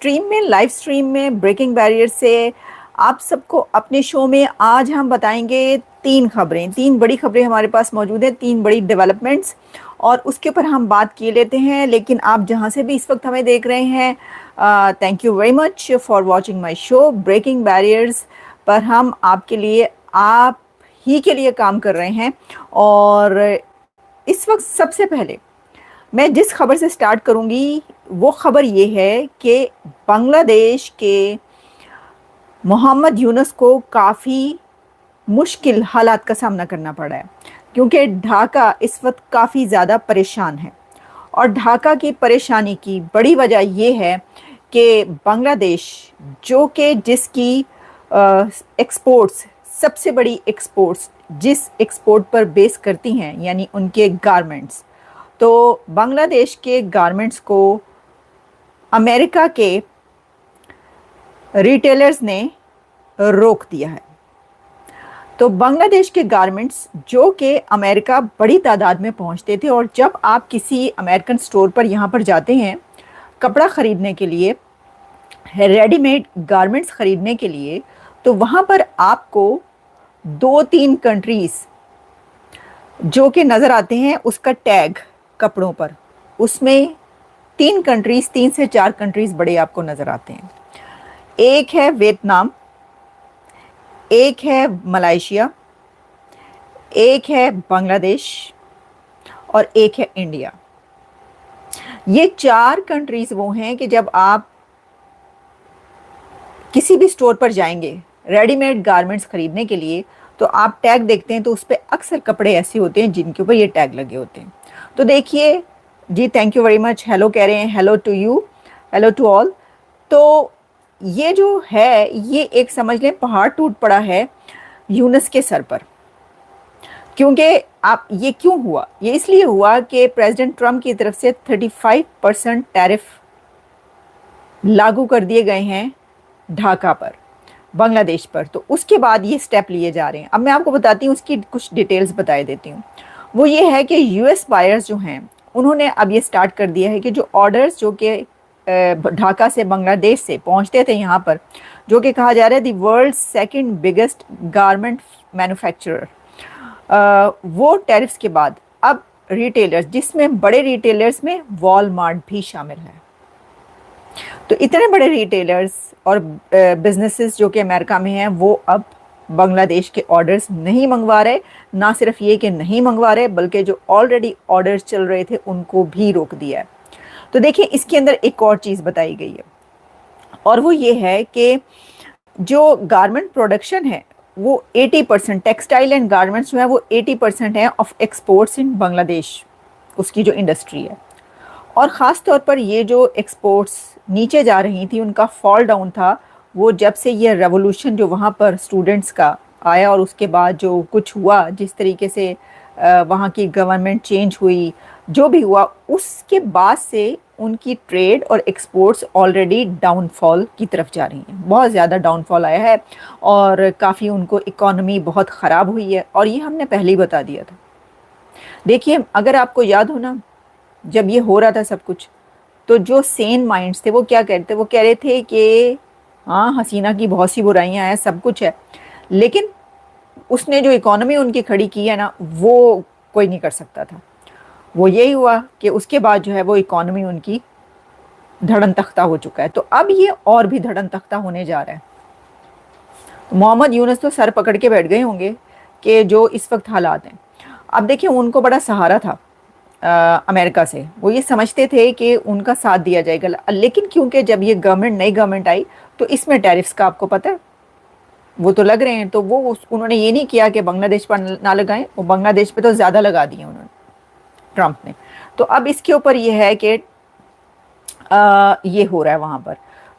Stream में, live stream में breaking barrier से आप सबको अपने शो में आज हम बताएंगे तीन खबरें। तीन बड़ी खबरें हमारे पास मौजूद हैं, तीन बड़ी डेवलपमेंट्स, और उसके ऊपर हम बात किए लेते हैं। लेकिन आप जहां से भी इस वक्त हमें देख रहे हैं, thank you very much for watching my show breaking barriers. पर हम आपके लिए, आप ही के लिए काम कर रहे हैं। और इस वक्त सबसे पहले मैं जिस खबर से स्टार्ट करूंगी वो खबर ये है कि बांग्लादेश के मोहम्मद यूनुस को काफ़ी मुश्किल हालात का सामना करना पड़ा है, क्योंकि ढाका इस वक्त काफ़ी ज़्यादा परेशान है। और ढाका की परेशानी की बड़ी वजह ये है कि बांग्लादेश, जो कि जिसकी एक्सपोर्ट्स, सबसे बड़ी एक्सपोर्ट्स जिस एक्सपोर्ट पर बेस करती हैं, यानी उनके गारमेंट्स, तो बांग्लादेश के गारमेंट्स को अमेरिका के रिटेलर्स ने रोक दिया है। तो बांग्लादेश के गारमेंट्स, जो कि अमेरिका बड़ी तादाद में पहुंचते थे, और जब आप किसी अमेरिकन स्टोर पर यहाँ पर जाते हैं कपड़ा ख़रीदने के लिए, रेडीमेड गारमेंट्स ख़रीदने के लिए, तो वहाँ पर आपको 2-3 कंट्रीज़ जो कि नज़र आते हैं, उसका टैग कपड़ों पर, उसमें 3 कंट्रीज़, 3 से 4 कंट्रीज़ बड़े आपको नज़र आते हैं। एक है वियतनाम, एक है मलेशिया, एक है बांग्लादेश, और एक है इंडिया। ये 4 कंट्रीज़ वो हैं कि जब आप किसी भी स्टोर पर जाएंगे रेडीमेड गारमेंट्स खरीदने के लिए, तो आप टैग देखते हैं तो उस पर अक्सर कपड़े ऐसे होते हैं जिनके ऊपर ये टैग लगे होते हैं। तो देखिए जी, thank you very much, hello कह रहे हैं, hello to you, hello to all. तो ये जो है, ये एक समझ लें पहाड़ टूट पड़ा है यूनुस के सर पर। क्योंकि आप, ये क्यों हुआ? ये इसलिए हुआ कि प्रेसिडेंट ट्रंप की तरफ से 35% टैरिफ लागू कर दिए गए हैं ढाका पर, बांग्लादेश पर। तो उसके बाद ये स्टेप लिए जा रहे हैं। अब मैं आपको बताती हूँ, उसकी कुछ डिटेल्स बताए देती हूँ। वो ये है कि यूएस बायर्स जो हैं, उन्होंने अब ये स्टार्ट कर दिया है कि जो ऑर्डर्स जो कि ढाका से, बांग्लादेश से पहुंचते थे यहाँ पर, जो कि कहा जा रहा है the world second biggest garment manufacturer, वो टैरिफ्स के बाद अब रिटेलर्स, जिसमें बड़े रिटेलर्स में वॉलमार्ट भी शामिल है, तो इतने बड़े रिटेलर्स और बिजनेसेस जो कि अमेरिका में हैं, वो अब बांग्लादेश के ऑर्डर्स नहीं मंगवा रहे। ना सिर्फ ये कि नहीं मंगवा रहे, बल्कि जो ऑलरेडी ऑर्डर्स चल रहे थे उनको भी रोक दिया है। तो देखिए, इसके अंदर एक और चीज़ बताई गई है, और वो ये है कि जो गारमेंट प्रोडक्शन है वो 80%, टेक्सटाइल एंड गारमेंट्स जो है वो 80% है ऑफ एक्सपोर्ट्स इन बांग्लादेश, उसकी जो इंडस्ट्री है। और ख़ास तौर पर ये जो एक्सपोर्ट्स नीचे जा रही थी, उनका फॉल डाउन था वो जब से ये रेवोल्यूशन जो वहाँ पर स्टूडेंट्स का आया, और उसके बाद जो कुछ हुआ, जिस तरीके से वहाँ की गवर्नमेंट चेंज हुई, जो भी हुआ, उसके बाद से उनकी ट्रेड और एक्सपोर्ट्स ऑलरेडी डाउनफॉल की तरफ जा रही हैं। बहुत ज़्यादा डाउनफॉल आया है और काफ़ी उनको इकॉनमी बहुत ख़राब हुई है, और ये हमने पहले ही बता दिया था। देखिए, अगर आपको याद हो ना, जब ये हो रहा था सब कुछ, तो जो सेन माइंड्स थे वो क्या कहते, वो कह रहे थे कि हाँ, हसीना की बहुत सी बुराइयां हैं, सब कुछ है, लेकिन उसने जो इकोनॉमी उनकी खड़ी की है ना, वो कोई नहीं कर सकता था। वो यही हुआ कि उसके बाद जो है वो इकोनॉमी उनकी धड़न तख्ता हो चुका है। तो अब ये और भी धड़न तख्ता होने जा रहा है। मोहम्मद यूनुस तो सर पकड़ के बैठ गए होंगे कि जो इस वक्त हालात हैं। अब देखिए, उनको बड़ा सहारा था अमेरिका से, वो ये समझते थे कि उनका साथ दिया जाएगा, लेकिन क्योंकि जब ये गवर्नमेंट, नई गवर्नमेंट आई, तो इसमें टैरिफ्स का आपको पता है वो तो लग रहे हैं। तो वो उन्होंने ये नहीं किया कि बांग्लादेश पर ना लगाएं, वो बांग्लादेश पे तो ज़्यादा लगा दिए उन्होंने, ट्रंप ने। तो अब इसके ऊपर ये है कि ये हो रहा है वहाँ पर।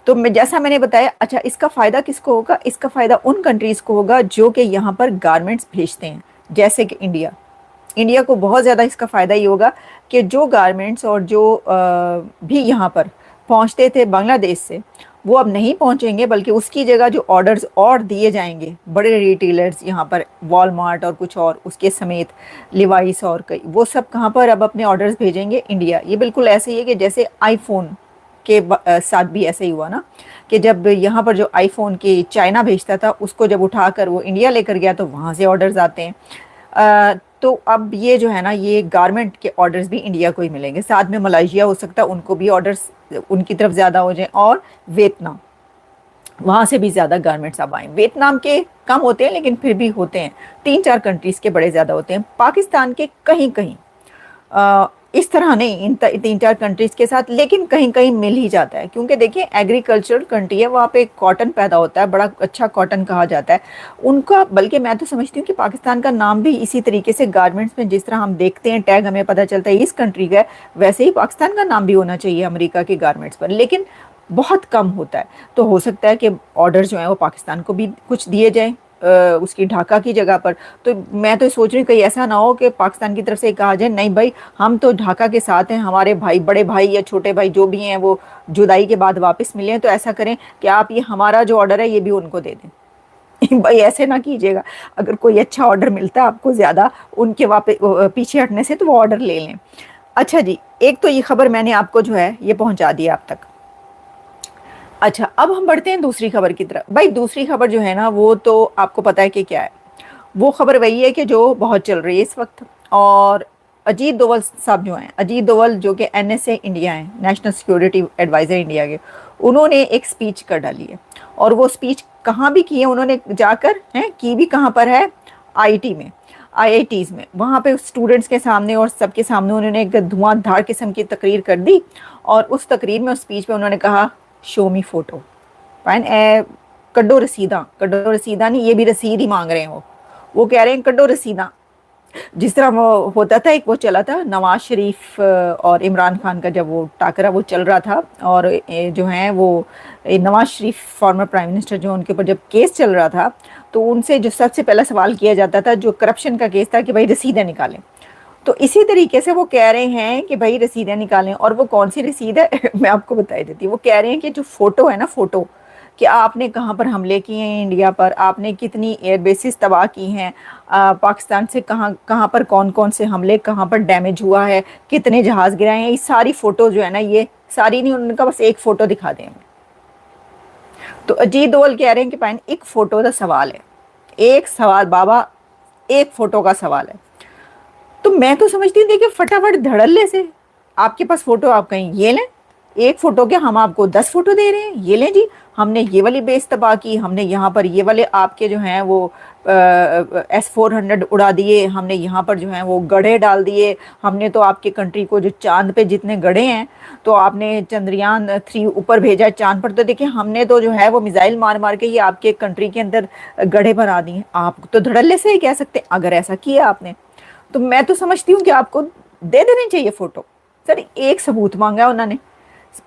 तो जैसा मैंने बताया, अच्छा, इसका फ़ायदा किसको होगा? इसका फ़ायदा उन कंट्रीज़ को होगा जो कि यहाँ पर गारमेंट्स भेजते हैं, जैसे कि इंडिया। इंडिया को बहुत ज़्यादा इसका फ़ायदा ये होगा कि जो गारमेंट्स और जो भी यहाँ पर पहुँचते थे बांग्लादेश से, वो अब नहीं पहुँचेंगे, बल्कि उसकी जगह जो ऑर्डर्स और दिए जाएंगे बड़े रिटेलर्स यहाँ पर, वॉलमार्ट और कुछ और उसके समेत, लिवाइस और कई, वो सब कहाँ पर अब अपने ऑर्डर्स भेजेंगे? इंडिया। ये बिल्कुल ऐसे ही है कि जैसे आईफोन के साथ भी ऐसे ही हुआ ना, कि जब यहाँ पर जो आईफोन के चाइना भेजता था उसको जब उठाकर वो इंडिया लेकर गया तो वहाँ से ऑर्डर्स आते हैं। तो अब ये जो है ना, ये गारमेंट के ऑर्डर्स भी इंडिया को ही मिलेंगे। साथ में मलेशिया हो सकता है उनको भी ऑर्डर्स उनकी तरफ ज़्यादा हो जाए, और वियतनाम, वहाँ से भी ज़्यादा गारमेंट्स अब आए। वियतनाम के कम होते हैं लेकिन फिर भी होते हैं, 3-4 कंट्रीज़ के बड़े ज़्यादा होते हैं। पाकिस्तान के कहीं कहीं इस तरह नहीं, इन 3-4 कंट्रीज़ के साथ, लेकिन कहीं कहीं मिल ही जाता है, क्योंकि देखिए एग्रीकल्चरल कंट्री है, वहाँ पे कॉटन पैदा होता है, बड़ा अच्छा कॉटन कहा जाता है उनका। बल्कि मैं तो समझती हूँ कि पाकिस्तान का नाम भी इसी तरीके से, गारमेंट्स में जिस तरह हम देखते हैं टैग हमें पता चलता है इस कंट्री का है, वैसे ही पाकिस्तान का नाम भी होना चाहिए अमेरिका के गारमेंट्स पर, लेकिन बहुत कम होता है। तो हो सकता है कि ऑर्डर जो है वो पाकिस्तान को भी कुछ दिए जाएँ उसकी ढाका की जगह पर। तो मैं तो सोच रही हूँ कहीं ऐसा ना हो कि पाकिस्तान की तरफ से कहा जाए नहीं भाई हम तो ढाका के साथ हैं, हमारे भाई, बड़े भाई या छोटे भाई जो भी हैं वो जुदाई के बाद वापस मिले, तो ऐसा करें कि आप ये हमारा जो ऑर्डर है ये भी उनको दे दें। भाई ऐसे ना कीजिएगा, अगर कोई अच्छा ऑर्डर मिलता है आपको ज़्यादा उनके वापस पीछे हटने से, तो वो ऑर्डर ले लें। अच्छा जी, एक तो ये खबर मैंने आपको जो है ये पहुँचा दी आप तक। अच्छा, अब हम बढ़ते हैं दूसरी खबर की तरफ। भाई दूसरी खबर जो है ना वो तो आपको पता है कि क्या है, वो खबर वही है कि जो बहुत चल रही है इस वक्त। और अजीत डोवल साहब जो हैं, अजीत डोवल जो कि NSA इंडिया हैं, नेशनल सिक्योरिटी एडवाइज़र इंडिया के, उन्होंने एक स्पीच कर डाली है। और वो स्पीच कहाँ भी की है उन्होंने जाकर, हैं की भी कहाँ पर है, IT में, IITs में, वहाँ पे स्टूडेंट्स के सामने और सबके सामने उन्होंने एक धुआंधार किस्म की तकरीर कर दी। और उस तकरीर में, उस स्पीच में उन्होंने कहा शो मी फोटो, फाइन ए कड्डो रसीदा, कड्डो रसीदा नहीं, ये भी रसीद ही मांग रहे हैं वो कह रहे हैं कड्डो रसीदा। जिस तरह वो होता था, एक वो चला था नवाज शरीफ और इमरान खान का, जब वो टाकरा वो चल रहा था, और जो है वो Nawaz Sharif former prime minister जो, उनके ऊपर जब केस चल रहा था, तो उनसे जो सबसे पहला सवाल किया जाता था जो करप्शन का केस था कि भाई रसीदें निकालें। तो इसी तरीके से वो कह रहे हैं कि भाई रसीदें निकालें। और वो कौन सी रसीद है मैं आपको बता देती हूँ। वो कह रहे हैं कि जो फोटो है ना, फोटो कि आपने कहाँ पर हमले किए हैं इंडिया पर, आपने कितनी एयर बेसिस तबाह की हैं, पाकिस्तान से कहाँ कहाँ पर कौन कौन से हमले, कहाँ पर डैमेज हुआ है, कितने जहाज़ गिराए हैं, ये सारी फ़ोटो जो है ना, ये सारी नहीं, उनका बस एक फ़ोटो दिखा दें हमें। तो अजीत डोवल कह रहे हैं कि पाइन एक फ़ोटो का सवाल है, एक सवाल बाबा, एक फ़ोटो का सवाल है। तो मैं तो समझती हूँ देखिए फटाफट धड़ल्ले से आपके पास फोटो, आप कहीं ये लें, एक फोटो क्या हम आपको 10 फोटो दे रहे हैं, ये लें जी, हमने ये वाली बेस तबाह की, हमने यहाँ पर ये वाले आपके जो हैं वो S-400 उड़ा दिए, हमने यहाँ पर जो हैं वो गड्ढे डाल दिए, हमने तो आपके कंट्री को जो चांद पे जितने गड्ढे हैं, तो आपने चंद्रयान 3 ऊपर भेजा है चांद पर, तो देखिए हमने तो जो है वो मिसाइल मार मार के ये आपके कंट्री के अंदर गड्ढे बना दिए। आप तो धड़ल्ले से ही कह सकते हैं अगर ऐसा किया आपने, तो मैं तो समझती हूँ कि आपको दे देनी चाहिए फोटो। सर एक सबूत मांगा उन्होंने,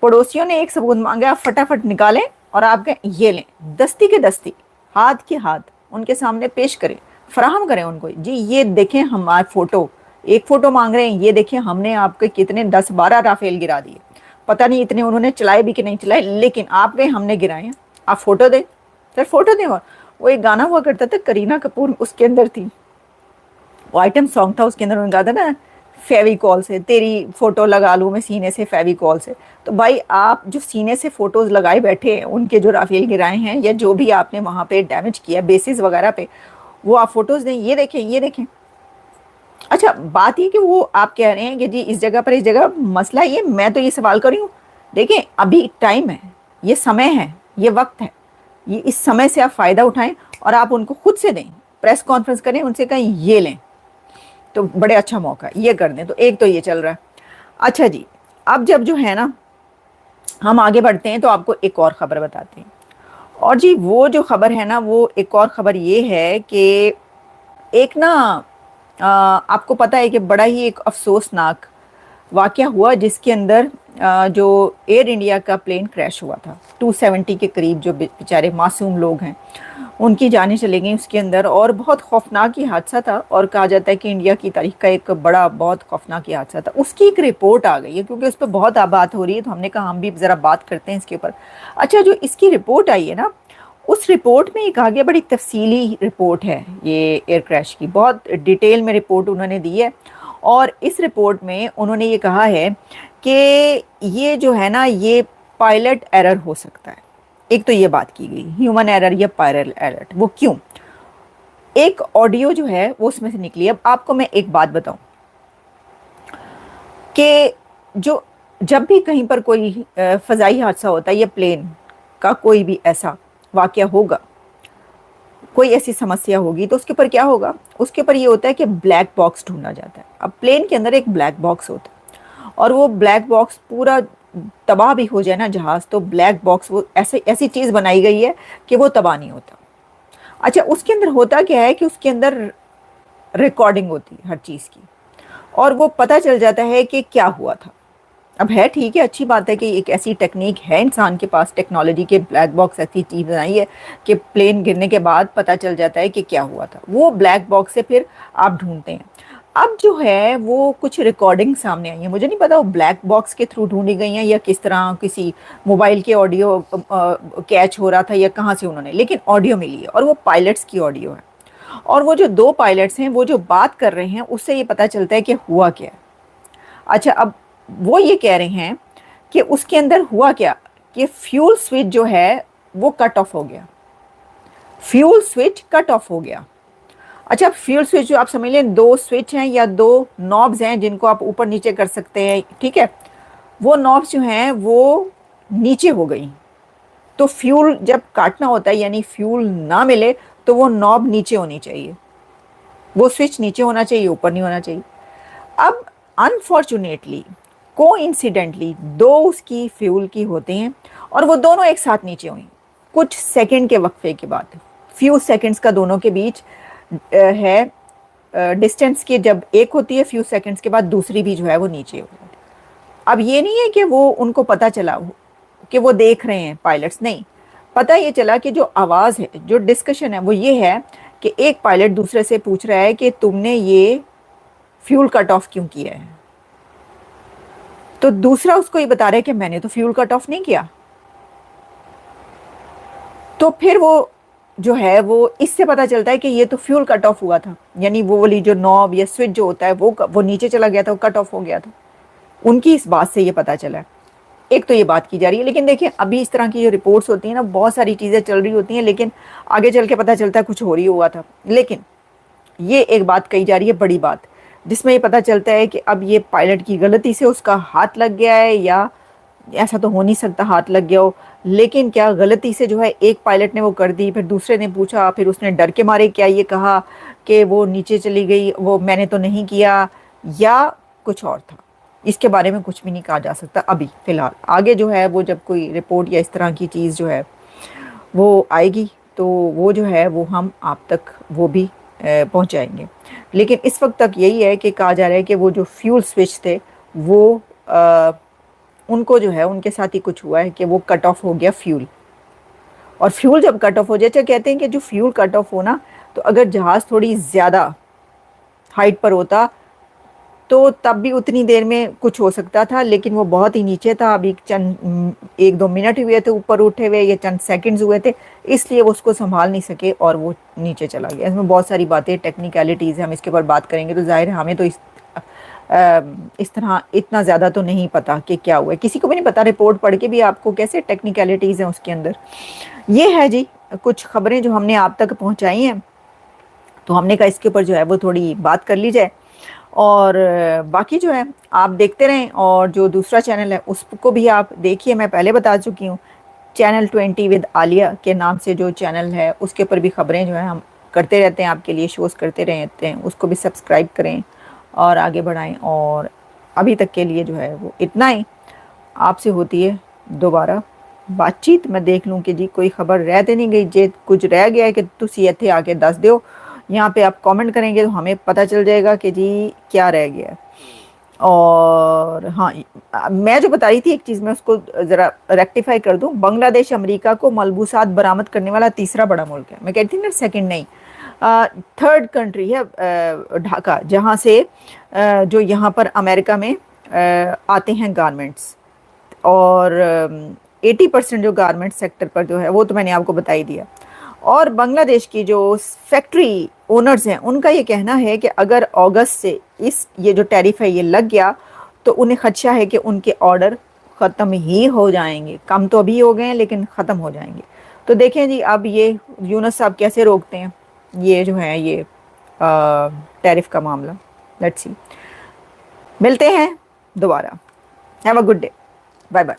पड़ोसियों ने एक सबूत मांगा, आप फटाफट निकालें और आप कहें ये लें, दस्ती के दस्ती, हाथ के हाथ उनके सामने पेश करें, फराहम करें उनको, जी ये देखें हमारे फोटो, एक फोटो मांग रहे हैं, ये देखें हमने आपके कितने 10-12 राफेल गिरा दिए, पता नहीं इतने उन्होंने चलाए भी कि नहीं चलाए, लेकिन आप गए हमने गिराए हैं, आप फोटो दें। सर फोटो दें। और वो एक गाना हुआ करता था, करीना कपूर उसके अंदर थी, वो आइटम सॉन्ग था, उसके अंदर उन्होंने कहा था ना फेविकॉल से तेरी फोटो लगा लूँ मैं सीने से फेविकॉल से। तो भाई आप जो सीने से फोटोज लगाए बैठे हैं उनके जो राफेल गिराए हैं या जो भी आपने वहाँ पे डैमेज किया बेसिस वगैरह पे, वो आप फोटोज दें, ये देखें ये देखें। अच्छा बात ये कि वो आप कह रहे हैं कि जी इस जगह पर इस जगह, मसला ये, मैं तो ये सवाल कर रही हूँ, देखें अभी टाइम है, ये समय है, ये वक्त है, ये इस समय से आप फ़ायदा उठाएं और आप उनको खुद से दें, प्रेस कॉन्फ्रेंस करें, उनसे कहें ये लें, तो बड़े अच्छा मौका ये कर दें। तो एक तो ये चल रहा है। अच्छा जी, अब जब जो है ना हम आगे बढ़ते हैं तो आपको एक और ख़बर बताते हैं। और जी वो जो ख़बर है ना, वो एक और ख़बर ये है कि एक ना आपको पता है कि बड़ा ही एक अफसोसनाक वाक़या हुआ जिसके अंदर जो एयर इंडिया का प्लेन क्रैश हुआ था, 270 के करीब जो बेचारे मासूम लोग हैं उनकी जानें चली गई उसके अंदर, और बहुत खौफनाक ही हादसा था, और कहा जाता है कि इंडिया की तारीख का एक बड़ा बहुत खौफनाक ही हादसा था। उसकी एक रिपोर्ट आ गई है, क्योंकि उस पर बहुत बात हो रही है, तो हमने कहा हम भी ज़रा बात करते हैं इसके ऊपर। अच्छा जो इसकी रिपोर्ट आई है ना, उस रिपोर्ट में एक आगे बड़ी तफसीली रिपोर्ट है ये एयर क्रैश की, बहुत डिटेल में रिपोर्ट उन्होंने दी है। और इस रिपोर्ट में उन्होंने ये कहा है कि ये जो है ना, ये पायलट एरर हो सकता है। एक तो ये बात की गई ह्यूमन एरर या पायलट एरर, वो क्यों? एक ऑडियो जो है वो उसमें से निकली। अब आपको मैं एक बात बताऊं कि जो जब भी कहीं पर कोई फजाई हादसा होता है या प्लेन का कोई भी ऐसा वाकया होगा, कोई ऐसी समस्या होगी, तो उसके ऊपर क्या होगा? उसके ऊपर ये होता है कि ब्लैक बॉक्स ढूंढा जाता है। अब प्लेन के अंदर एक ब्लैक बॉक्स होता है और वो ब्लैक बॉक्स पूरा तबाह भी हो जाए ना जहाज, तो ब्लैक बॉक्स वो ऐसे ऐसी चीज बनाई गई है कि वो तबाह नहीं होता। अच्छा, उसके अंदर होता क्या है कि उसके अंदर रिकॉर्डिंग होती है हर चीज की, और वो पता चल जाता है कि क्या हुआ था। अब है ठीक है, अच्छी बात है कि एक ऐसी टेक्निक है इंसान के पास, टेक्नोलॉजी के ब्लैक बॉक्स ऐसी चीज़ बनाई है कि प्लेन गिरने के बाद पता चल जाता है कि क्या हुआ था। वो ब्लैक बॉक्स से फिर आप ढूंढते हैं। अब जो है वो कुछ रिकॉर्डिंग सामने आई है, मुझे नहीं पता वो ब्लैक बॉक्स के थ्रू ढूंढी गई हैं या किस तरह, किसी मोबाइल के ऑडियो कैच हो रहा था या कहाँ से उन्होंने, लेकिन ऑडियो मिली है और वो पायलट्स की ऑडियो है। और वो जो दो पायलट्स हैं वो जो बात कर रहे हैं उससे ये पता चलता है कि हुआ क्या है। अच्छा, अब वो ये कह रहे हैं कि उसके अंदर हुआ क्या कि फ्यूल स्विच जो है वो कट ऑफ हो गया। फ्यूल स्विच कट ऑफ हो गया। अच्छा, फ्यूल स्विच जो आप समझ लें, दो स्विच हैं या दो नॉब्स हैं जिनको आप ऊपर नीचे कर सकते हैं, ठीक है? वो नॉब्स जो हैं वो नीचे हो गई। तो फ्यूल जब काटना होता है यानी फ्यूल ना मिले तो वो नॉब नीचे होनी चाहिए, वो स्विच नीचे होना चाहिए, ऊपर नहीं होना चाहिए। अब अनफॉर्चुनेटली कोइंसिडेंटली दो उसकी फ्यूल की होते हैं और वो दोनों एक साथ नीचे हुई कुछ सेकंड के वक्फे के बाद। फ्यू सेकंड्स का दोनों के बीच है डिस्टेंस के, जब एक होती है फ्यू सेकंड्स के बाद दूसरी भी जो है वो नीचे हो जाती है। अब ये नहीं है कि वो उनको पता चला कि वो देख रहे हैं पायलट्स, नहीं, पता ये चला कि जो आवाज़ है, जो डिस्कशन है वो ये है कि एक पायलट दूसरे से पूछ रहा है कि तुमने ये फ्यूल कट ऑफ क्यों किया है? तो दूसरा उसको ये बता रहा है कि मैंने तो फ्यूल कट ऑफ नहीं किया। तो फिर वो जो है वो इससे पता चलता है कि ये तो फ्यूल कट ऑफ हुआ था, यानी वो वाली जो नॉब या स्विच जो होता है वो नीचे चला गया था, वो कट ऑफ हो गया था। उनकी इस बात से ये पता चला है। एक तो ये बात की जा रही है, लेकिन देखिए अभी इस तरह की जो रिपोर्ट्स होती हैं ना, बहुत सारी चीज़ें चल रही होती हैं, लेकिन आगे चल के पता चलता है कुछ हो रही हुआ था। लेकिन ये एक बात कही जा रही है, बड़ी बात, जिसमें ये पता चलता है कि अब ये पायलट की गलती से उसका हाथ लग गया है, या ऐसा तो हो नहीं सकता हाथ लग गया हो, लेकिन क्या गलती से जो है एक पायलट ने वो कर दी, फिर दूसरे ने पूछा, फिर उसने डर के मारे क्या ये कहा कि वो नीचे चली गई, वो मैंने तो नहीं किया, या कुछ और था। इसके बारे में कुछ भी नहीं कहा जा सकता अभी फ़िलहाल। आगे जो है वो जब कोई रिपोर्ट या इस तरह की चीज़ जो है वो आएगी तो वो जो है वो हम आप तक वो भी पहुंचाएंगे। लेकिन इस वक्त तक यही है कि कहा जा रहा है कि वो जो फ्यूल स्विच थे वो उनको जो है उनके साथ ही कुछ हुआ है कि वो कट ऑफ हो गया फ्यूल। और फ्यूल जब कट ऑफ हो जाए, कहते हैं कि जो फ्यूल कट ऑफ हो ना, तो अगर जहाज़ थोड़ी ज़्यादा हाइट पर होता तो तब भी उतनी देर में कुछ हो सकता था, लेकिन वो बहुत ही नीचे था। अभी चंद 1-2 मिनट हुए थे ऊपर उठे हुए, या चंद सेकंड्स हुए थे, इसलिए वो उसको संभाल नहीं सके और वो नीचे चला गया। इसमें बहुत सारी बातें, टेक्निकलिटीज़ हैं, हम इसके ऊपर बात करेंगे तो जाहिर है हमें तो इस तरह इतना ज़्यादा तो नहीं पता कि क्या हुआ है, किसी को भी नहीं पता। रिपोर्ट पढ़ के भी आपको कैसे टेक्निकलिटीज़ हैं उसके अंदर। ये है जी कुछ खबरें जो हमने आप तक पहुँचाई हैं, तो हमने कहा इसके ऊपर जो है वो थोड़ी बात कर ली जाए। और बाकी जो है आप देखते रहें, और जो दूसरा चैनल है उसको भी आप देखिए। मैं पहले बता चुकी हूँ, चैनल 20 विद आलिया के नाम से जो चैनल है उसके ऊपर भी खबरें जो है हम करते रहते हैं, आपके लिए शोज़ करते रहते हैं। उसको भी सब्सक्राइब करें और आगे बढ़ाएं। और अभी तक के लिए जो है वो इतना ही। आपसे होती है दोबारा बातचीत। मैं देख लूँ कि जी कोई खबर रह तो नहीं गई, जे कुछ रह गया है कि तुसी इत्थे आके दस दो। यहाँ पे आप कमेंट करेंगे तो हमें पता चल जाएगा कि जी क्या रह गया है। और हाँ, मैं जो बता रही थी एक चीज़, मैं उसको ज़रा रेक्टिफाई कर दूं। बांग्लादेश अमेरिका को मलबूसात बरामद करने वाला तीसरा बड़ा मुल्क है। मैं कहती थी ना सेकंड नहीं, थर्ड कंट्री है ढाका, जहाँ से जो यहाँ पर अमेरिका में आते हैं गारमेंट्स। और 80% जो गारमेंट सेक्टर पर जो है वो तो मैंने आपको बता ही दिया। और बांग्लादेश की जो फैक्ट्री ओनर्स हैं उनका ये कहना है कि अगर अगस्त से ये जो टैरिफ है ये लग गया तो उन्हें खदशा है कि उनके ऑर्डर ख़त्म ही हो जाएंगे। कम तो अभी हो गए हैं लेकिन ख़त्म हो जाएंगे। तो देखें जी, अब ये यूनुस साहब कैसे रोकते हैं ये जो है ये टैरिफ का मामला। लेट्स सी, मिलते हैं दोबारा। Have a good day, bye bye.